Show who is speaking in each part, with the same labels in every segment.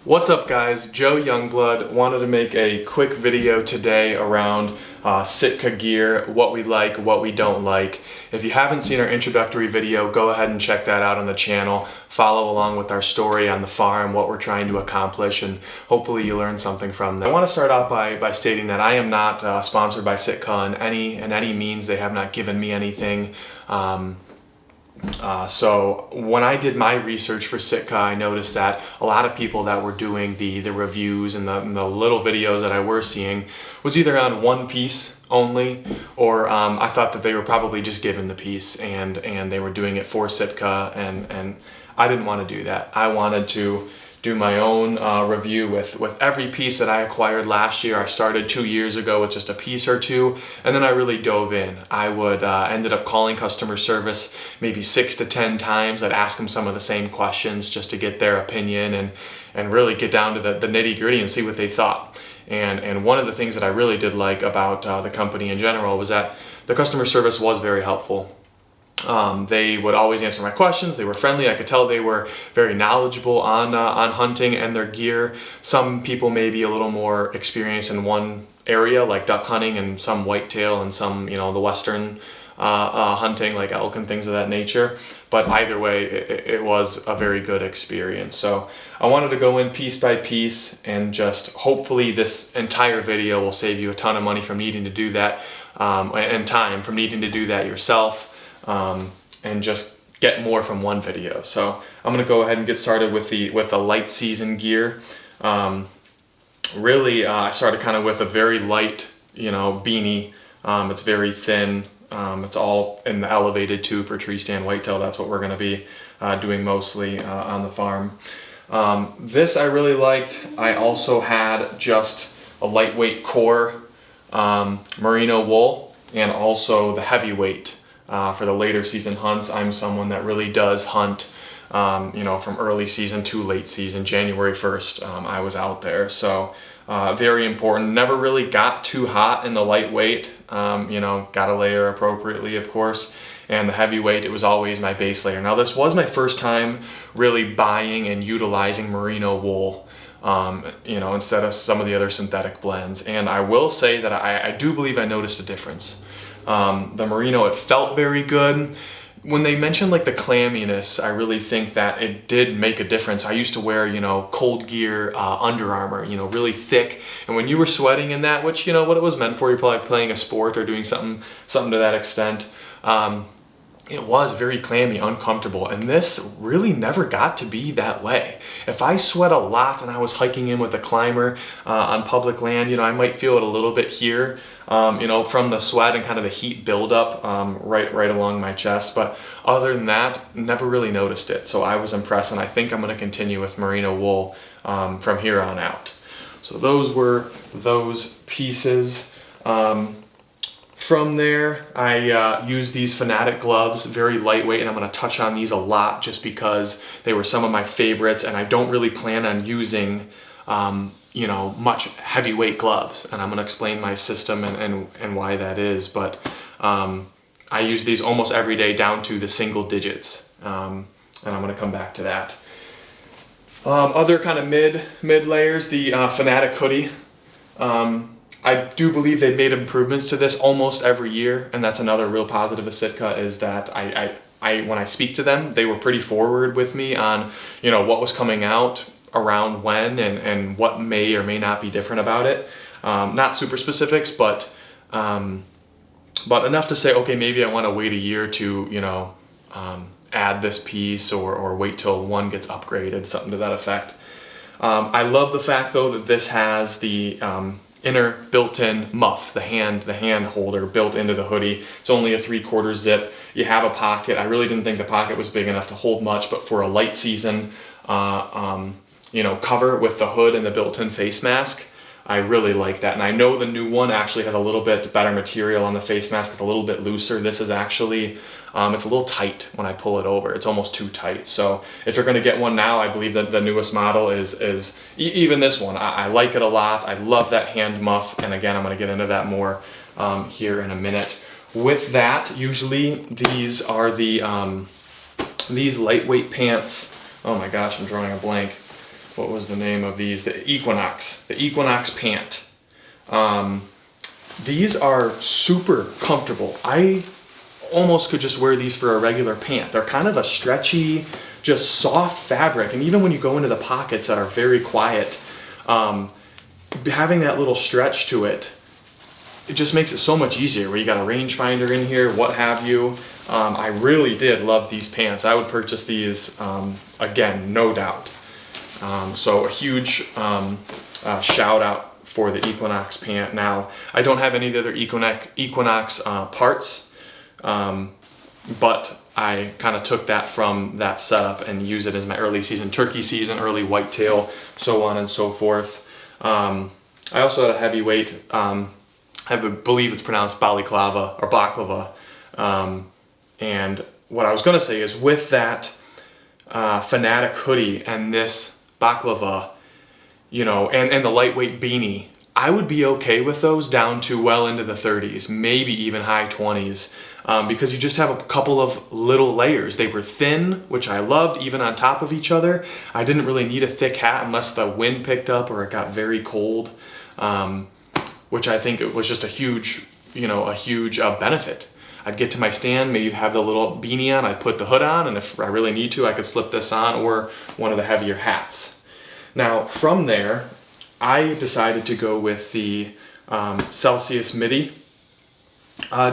Speaker 1: What's up guys, Joe Youngblood wanted to make a quick video today around Sitka gear, what we like, what we don't like. If you haven't seen our introductory video, go ahead and check that out on the channel. Follow along with our story on the farm, what we're trying to accomplish, and hopefully you learn something from that. I want to start off by stating that I am not sponsored by Sitka in any means. They have not given me anything. So when I did my research for Sitka, I noticed that a lot of people that were doing the reviews and the little videos that I were seeing was either on one piece only, or I thought that they were probably just given the piece and they were doing it for Sitka, and I didn't want to do that. I wanted to do my own review with every piece that I acquired last year. I started 2 years ago with just a piece or two, and then I really dove in. I would ended up calling customer service maybe 6 to 10 times. I'd ask them some of the same questions just to get their opinion and really get down to the nitty gritty and see what they thought. And one of the things that I really did like about the company in general was that the customer service was very helpful. They would always answer my questions. They were friendly. I could tell they were very knowledgeable on hunting and their gear. Some people may be a little more experienced in one area, like duck hunting, and some whitetail, and some, the western hunting, like elk and things of that nature. But either way, it was a very good experience. So I wanted to go in piece by piece, and just hopefully this entire video will save you a ton of money from needing to do that, and time from needing to do that yourself. And just get more from one video. So I'm gonna go ahead and get started with the light season gear. Really, I started kind of with a very light, beanie. It's very thin. It's all in the elevated tube for tree stand whitetail. That's what we're gonna be doing mostly on the farm. This I really liked. I also had just a lightweight core merino wool, and also the heavyweight. For the later season hunts. I'm someone that really does hunt, from early season to late season. January 1st, I was out there. So very important. Never really got too hot in the lightweight. Got to layer appropriately, of course. And the heavyweight, it was always my base layer. Now, this was my first time really buying and utilizing merino wool, instead of some of the other synthetic blends. And I will say that I do believe I noticed a difference. The merino, it felt very good. When they mentioned like the clamminess, I really think that it did make a difference. I used to wear, cold gear, Under Armour, really thick. And when you were sweating in that, which, what it was meant for, you're probably playing a sport or doing something to that extent. It was very clammy, uncomfortable, and this really never got to be that way. If I sweat a lot and I was hiking in with a climber on public land, I might feel it a little bit here, from the sweat and kind of the heat buildup right along my chest. But other than that, never really noticed it. So I was impressed, and I think I'm going to continue with merino wool from here on out. So those were those pieces. From there, I used these Fanatic gloves, very lightweight, and I'm going to touch on these a lot just because they were some of my favorites, and I don't really plan on using, much heavyweight gloves, and I'm going to explain my system and why that is. But I use these almost every day down to the single digits, and I'm going to come back to that. Other kind of mid layers, the Fanatic hoodie. I do believe they've made improvements to this almost every year, and that's another real positive of Sitka, is that I when I speak to them, they were pretty forward with me on, what was coming out around when and what may or may not be different about it. Not super specifics, but enough to say, okay, maybe I want to wait a year to, add this piece or wait till one gets upgraded, something to that effect. I love the fact though that this has the inner built-in muff, the hand holder built into the hoodie. It's only a 3/4 zip. You have a pocket. I really didn't think the pocket was big enough to hold much, but for a light season, cover with the hood and the built-in face mask, I really like that. And I know the new one actually has a little bit better material on the face mask. It's a little bit looser. This is actually, it's a little tight when I pull it over. It's almost too tight. So if you're going to get one now, I believe that the newest model is even this one. I like it a lot. I love that hand muff. And again, I'm going to get into that more here in a minute. With that, usually these are the these lightweight pants. Oh my gosh, I'm drawing a blank. what was the name of these? The Equinox pant. These are super comfortable. I almost could just wear these for a regular pant. They're kind of a stretchy, just soft fabric. And even when you go into the pockets that are very quiet, having that little stretch to it, it just makes it so much easier where you got a rangefinder in here, what have you. I really did love these pants. I would purchase these again, no doubt. So a huge shout out for the Equinox pant. Now, I don't have any of the other Equinox parts, but I kind of took that from that setup and use it as my early season turkey season, early whitetail, so on and so forth. I also had a heavyweight, I believe it's pronounced balaclava or baklava. And what I was going to say is with that Fanatic hoodie and this baklava, you know, and the lightweight beanie, I would be okay with those down to well into the 30s, maybe even high 20s, because you just have a couple of little layers. They were thin, which I loved, even on top of each other. I didn't really need a thick hat unless the wind picked up or it got very cold, which I think it was just a huge, benefit. I'd get to my stand, maybe have the little beanie on, I'd put the hood on, and if I really need to, I could slip this on, or one of the heavier hats. Now, from there, I decided to go with the Celsius midi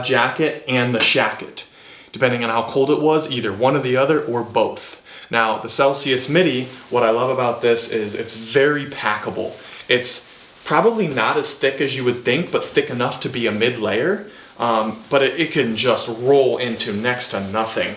Speaker 1: jacket and the shacket, depending on how cold it was, either one or the other, or both. Now, the Celsius midi, what I love about this is it's very packable. It's probably not as thick as you would think, but thick enough to be a mid-layer. But it can just roll into next to nothing.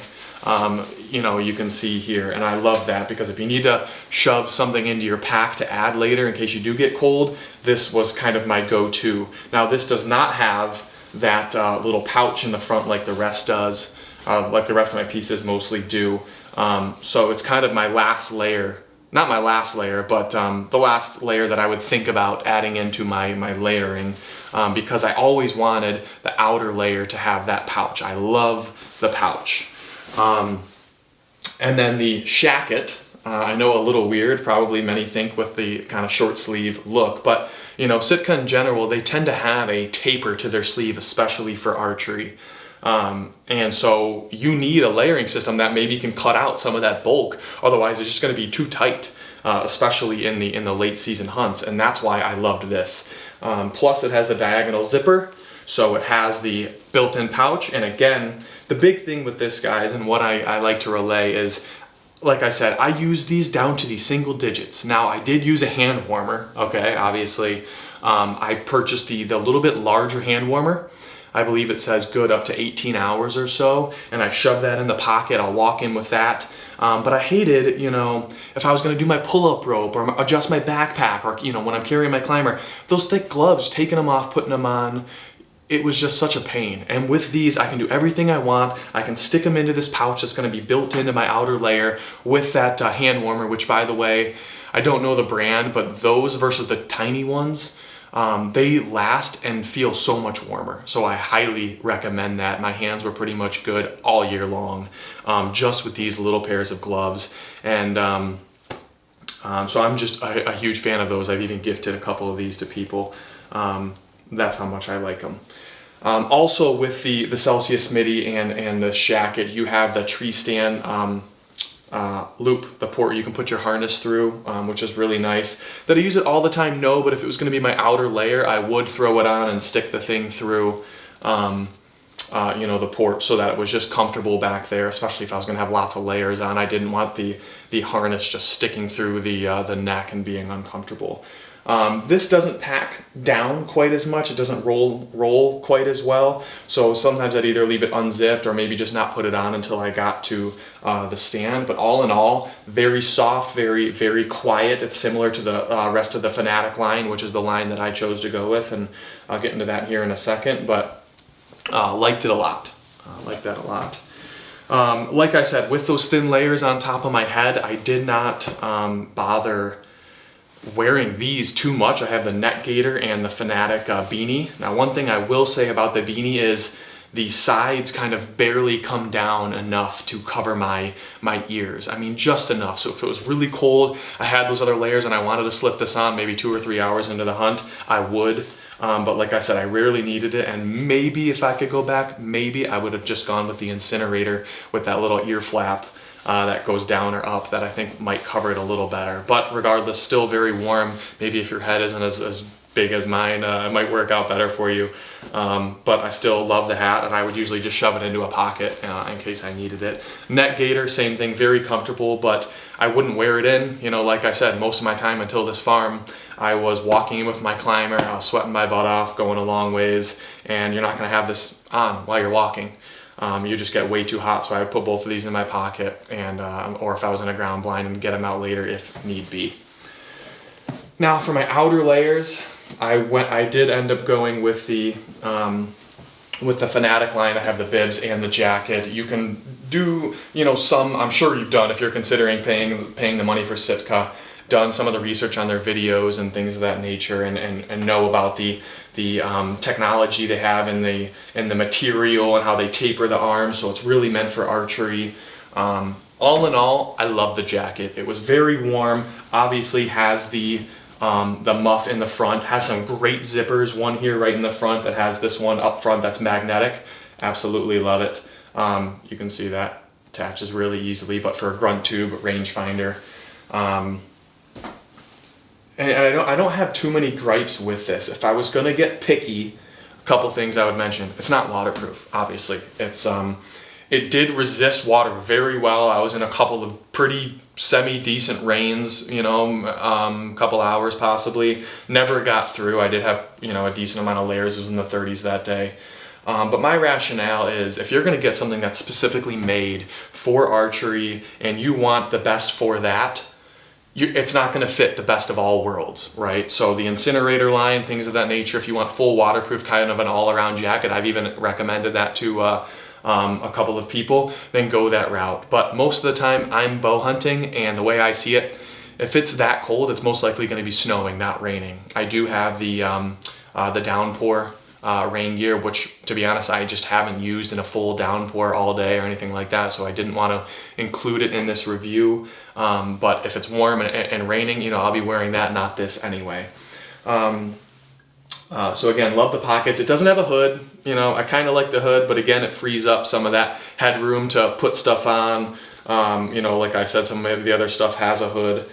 Speaker 1: You can see here, and I love that because if you need to shove something into your pack to add later in case you do get cold, this was kind of my go-to. Now, this does not have that little pouch in the front like the rest does, like the rest of my pieces mostly do. So it's kind of my last layer. Not my last layer, but the last layer that I would think about adding into my layering, because I always wanted the outer layer to have that pouch. I love the pouch. And then the shacket, I know a little weird, probably many think with the kind of short sleeve look, but Sitka in general, they tend to have a taper to their sleeve, especially for archery. And so you need a layering system that maybe can cut out some of that bulk. Otherwise, it's just going to be too tight, especially in the late season hunts. And that's why I loved this. Plus, it has the diagonal zipper, so it has the built-in pouch. And again, the big thing with this, guys, and what I like to relay is, like I said, I use these down to the single digits. Now, I did use a hand warmer, okay, obviously. I purchased the little bit larger hand warmer. I believe it says good up to 18 hours or so, and I shove that in the pocket. I'll walk in with that. But I hated, if I was going to do my pull-up rope or adjust my backpack, or when I'm carrying my climber, those thick gloves, taking them off, putting them on, it was just such a pain. And with these, I can do everything I want. I can stick them into this pouch that's going to be built into my outer layer with that hand warmer, which, by the way, I don't know the brand, but those versus the tiny ones, they last and feel so much warmer. So I highly recommend that. My hands were pretty much good all year long, just with these little pairs of gloves. And so I'm just a huge fan of those. I've even gifted a couple of these to people. That's how much I like them. Also with the Celsius midi and the shacket, you have the tree stand loop, the port you can put your harness through, which is really nice. Did I use it all the time? No, but if it was going to be my outer layer, I would throw it on and stick the thing through, the port, so that it was just comfortable back there, especially if I was going to have lots of layers on. I didn't want the harness just sticking through the neck and being uncomfortable. This doesn't pack down quite as much. It doesn't roll quite as well. So sometimes I'd either leave it unzipped or maybe just not put it on until I got to the stand. But all in all, very soft, very, very quiet. It's similar to the rest of the Fanatic line, which is the line that I chose to go with. And I'll get into that here in a second, but liked it a lot. Liked that a lot. Like I said, with those thin layers on top of my head, I did not bother wearing these too much. I have the Net Gator and the Fanatic beanie. Now, one thing I will say about the beanie is the sides kind of barely come down enough to cover my ears. I mean, just enough. So if it was really cold, I had those other layers and I wanted to slip this on maybe 2 or 3 hours into the hunt, I would. But like I said, I rarely needed it, and maybe if I could go back, maybe I would have just gone with the incinerator with that little ear flap that goes down or up that I think might cover it a little better. But regardless, still very warm. Maybe if your head isn't as big as mine, it might work out better for you. But I still love the hat, and I would usually just shove it into a pocket in case I needed it. Net gaiter, same thing, very comfortable, but I wouldn't wear it in. You know, like I said, most of my time until this farm, I was walking in with my climber, I was sweating my butt off, going a long ways, and you're not gonna have this on while you're walking. You just get way too hot, so I would put both of these in my pocket, and or if I was in a ground blind, and get them out later if need be. Now for my outer layers, I did end up going with the Fanatic line. I have the bibs and the jacket. You can do, you know, some, I'm sure you've done if you're considering paying the money for Sitka, done some of the research on their videos and things of that nature, and know about the technology they have in the material and how they taper the arms, so it's really meant for archery. All in all, I love the jacket. It was very warm. Obviously has the muff in the front, has some great zippers, one here right in the front that has this one up front that's magnetic. Absolutely love it. You can see that attaches really easily, but for a grunt tube rangefinder. And I don't have too many gripes with this. If I was gonna get picky, a couple things I would mention. It's not waterproof, obviously. It did resist water very well. I was in a couple of pretty semi-decent rains, you know, couple hours possibly. Never got through. I did have, you know, a decent amount of layers. It was in the 30s that day. But my rationale is if you're gonna get something that's specifically made for archery and you want the best for that, it's not going to fit the best of all worlds, right? So the incinerator line, things of that nature, if you want full waterproof, kind of an all-around jacket, I've even recommended that to a couple of people, then go that route. But most of the time I'm bow hunting, and the way I see it, if it's that cold, it's most likely going to be snowing, not raining. I do have the downpour rain gear, which to be honest, I just haven't used in a full downpour all day or anything like that, so I didn't want to include it in this review. But if it's warm and raining, you know, I'll be wearing that, not this anyway. So again, love the pockets. It doesn't have a hood. You know, I kind of like the hood, but again, it frees up some of that headroom to put stuff on. You know, like I said, some of the other stuff has a hood.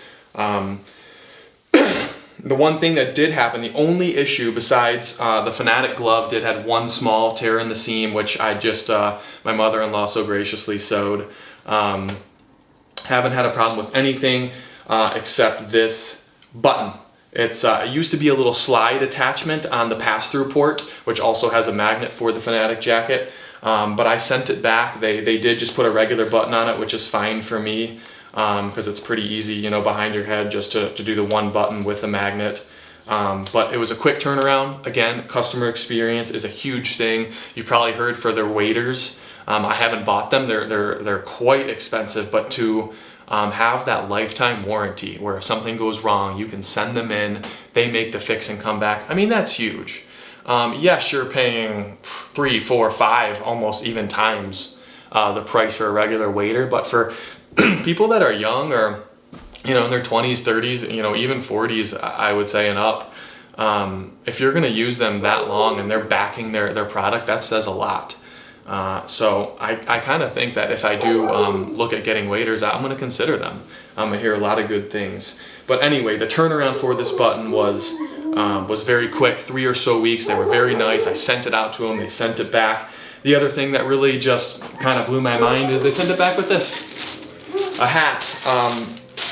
Speaker 1: The one thing that did happen, the only issue besides the Fanatic glove had one small tear in the seam, which I just, my mother-in-law so graciously sewed. Haven't had a problem with anything except this button. It used to be a little slide attachment on the pass-through port, which also has a magnet for the Fanatic jacket. But I sent it back. They did just put a regular button on it, which is fine for me. Because it's pretty easy, you know, behind your head just to do the one button with a magnet. But it was a quick turnaround. Again, customer experience is a huge thing. You've probably heard for their waders. I haven't bought them. They're quite expensive, but to have that lifetime warranty where if something goes wrong, you can send them in, they make the fix and come back. I mean, that's huge. Yes, you're paying 3, 4, 5, almost even times the price for a regular wader, but for people that are young or, you know, in their 20s, 30s, you know, even 40s, I would say, and up, if you're going to use them that long and they're backing their product, that says a lot. So I kind of think that if I do look at getting waders, I'm going to consider them. I hear a lot of good things. But anyway, the turnaround for this button was very quick, 3 or so weeks. They were very nice. I sent it out to them. They sent it back. The other thing that really just kind of blew my mind is they sent it back with this. A hat.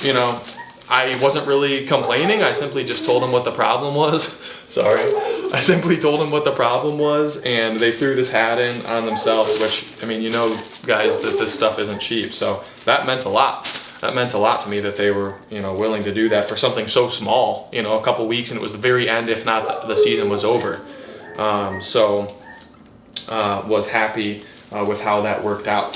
Speaker 1: You know, I wasn't really complaining. I simply just told them what the problem was. Sorry. I simply told them what the problem was, and they threw this hat in on themselves, which, I mean, you know, guys, that this stuff isn't cheap. So that meant a lot. That meant a lot to me that they were, you know, willing to do that for something so small, you know, a couple weeks, and it was the very end, if not the season was over. Was happy with how that worked out.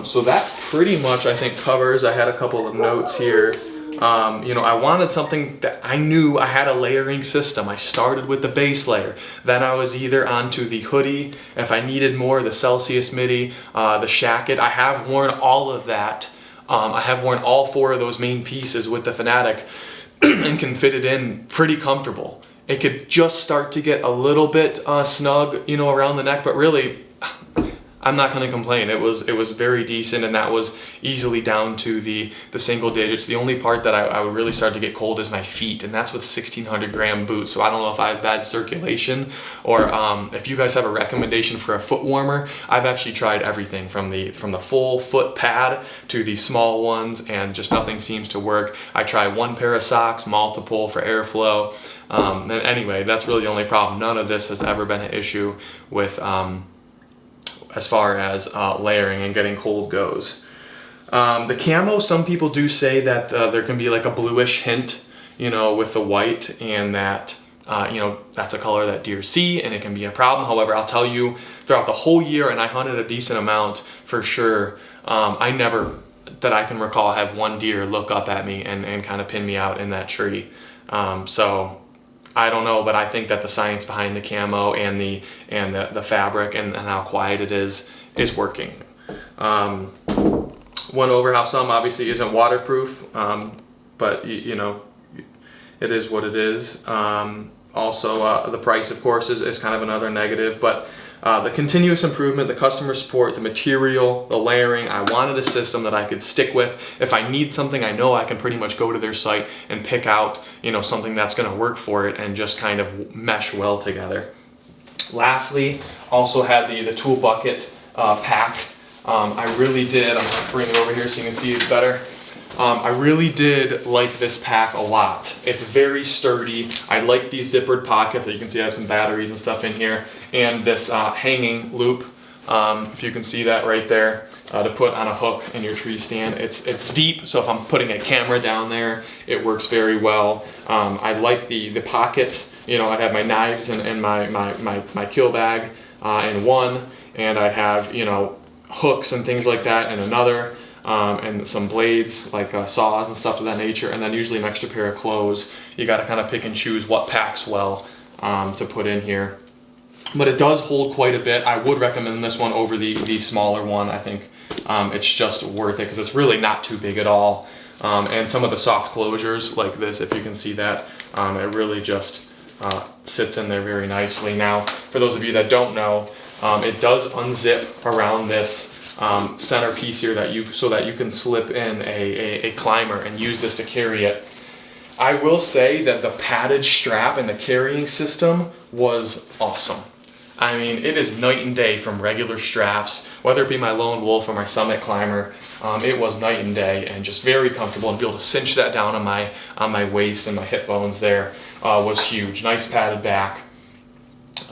Speaker 1: So that pretty much, I think, covers. I had a couple of notes here. You know, I wanted something that I knew I had a layering system. I started with the base layer. Then I was either onto the hoodie, if I needed more, the Celsius midi, the shacket. I have worn all of that. I have worn all 4 of those main pieces with the Fanatic and can fit it in pretty comfortable. It could just start to get a little bit snug, you know, around the neck, but really, I'm not going to complain. It was very decent, and that was easily down to the single digits. The only part that I would really start to get cold is my feet, and that's with 1,600 gram boots. So I don't know if I have bad circulation, or if you guys have a recommendation for a foot warmer. I've actually tried everything from the full foot pad to the small ones, and just nothing seems to work. I try 1 pair of socks, multiple for airflow. And anyway, that's really the only problem. None of this has ever been an issue with as far as layering and getting cold goes. The camo, some people do say that there can be like a bluish hint, you know, with the white, and that, you know, that's a color that deer see and it can be a problem. However, I'll tell you, throughout the whole year, and I hunted a decent amount for sure, I never, that I can recall, have one deer look up at me and kind of pin me out in that tree. So I don't know, but I think that the science behind the camo and the fabric and how quiet it is working. Went over how some obviously isn't waterproof, but you know, it is what it is. Also, the price, of course, is kind of another negative, but the continuous improvement, the customer support, the material, the layering, I wanted a system that I could stick with. If I need something, I know I can pretty much go to their site and pick out, you know, something that's going to work for it and just kind of mesh well together. Lastly, also had the tool bucket pack. I really did, I'm going to bring it over here so you can see it better. I really did like this pack a lot. It's very sturdy. I like these zippered pockets. You can see I have some batteries and stuff in here, and this hanging loop, if you can see that right there, to put on a hook in your tree stand. It's deep, so if I'm putting a camera down there, it works very well. I like the pockets. You know, I have my knives and my kill bag in one, and I have, you know, hooks and things like that in another. And some blades like saws and stuff of that nature, and then usually an extra pair of clothes. You got to kind of pick and choose what packs well to put in here. But it does hold quite a bit. I would recommend this one over the smaller one. I think it's just worth it because it's really not too big at all. And some of the soft closures like this, if you can see that, it really just sits in there very nicely. Now, for those of you that don't know, it does unzip around this center piece here so that you can slip in a climber and use this to carry it. I will say that the padded strap and the carrying system was awesome. I mean, it is night and day from regular straps, whether it be my Lone Wolf or my Summit Climber. It was night and day, and just very comfortable, and be able to cinch that down on my waist and my hip bones there was huge. Nice padded back.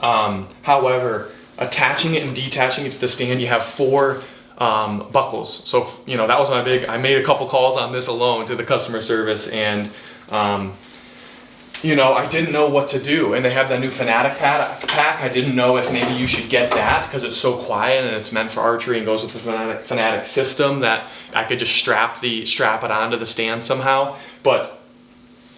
Speaker 1: However, attaching it and detaching it to the stand, you have 4 buckles. So, you know, that was my big, I made a couple calls on this alone to the customer service, and you know, I didn't know what to do. And they have that new Fanatic pack. I didn't know if maybe you should get that because it's so quiet and it's meant for archery and goes with the Fanatic system, that I could just strap it onto the stand somehow. But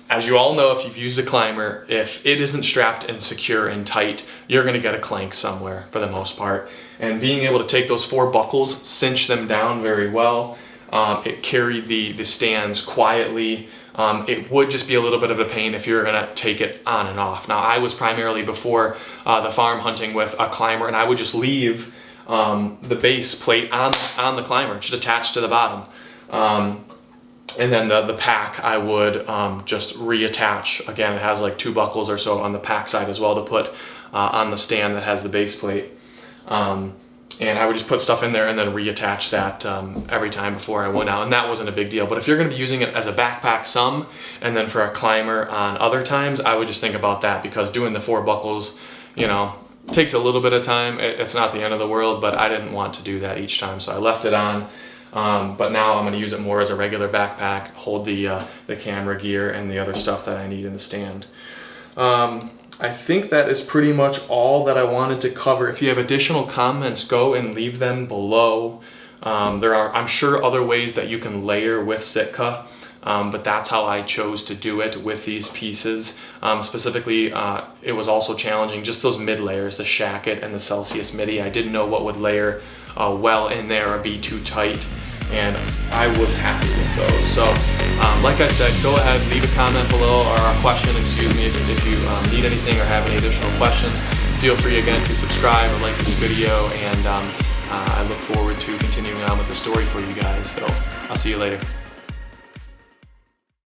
Speaker 1: as you all know, if you've used a climber, if it isn't strapped and secure and tight, you're going to get a clank somewhere for the most part. And being able to take those 4 buckles, cinch them down very well, it carried the stands quietly. It would just be a little bit of a pain if you're going to take it on and off. Now, I was primarily before the farm hunting with a climber, and I would just leave the base plate on the climber, just attached to the bottom. And then the pack I would just reattach. Again, it has like 2 buckles or so on the pack side as well to put on the stand that has the base plate. And I would just put stuff in there and then reattach that every time before I went out, and that wasn't a big deal. But if you're going to be using it as a backpack some, and then for a climber on other times, I would just think about that, because doing the 4 buckles, you know, takes a little bit of time. It's not the end of the world, but I didn't want to do that each time, so I left it on. But now I'm going to use it more as a regular backpack, hold the camera gear and the other stuff that I need in the stand. I think that is pretty much all that I wanted to cover. If you have additional comments, go and leave them below. There are, I'm sure, other ways that you can layer with Sitka. but that's how I chose to do it with these pieces. Specifically, it was also challenging, just those mid layers, the shacket and the Celsius midi. I didn't know what would layer well in there or be too tight, and I was happy with those. So like I said, go ahead, leave a comment below, or a question, excuse me, if you need anything or have any additional questions. Feel free again to subscribe or like this video, and I look forward to continuing on with the story for you guys. So I'll see you later.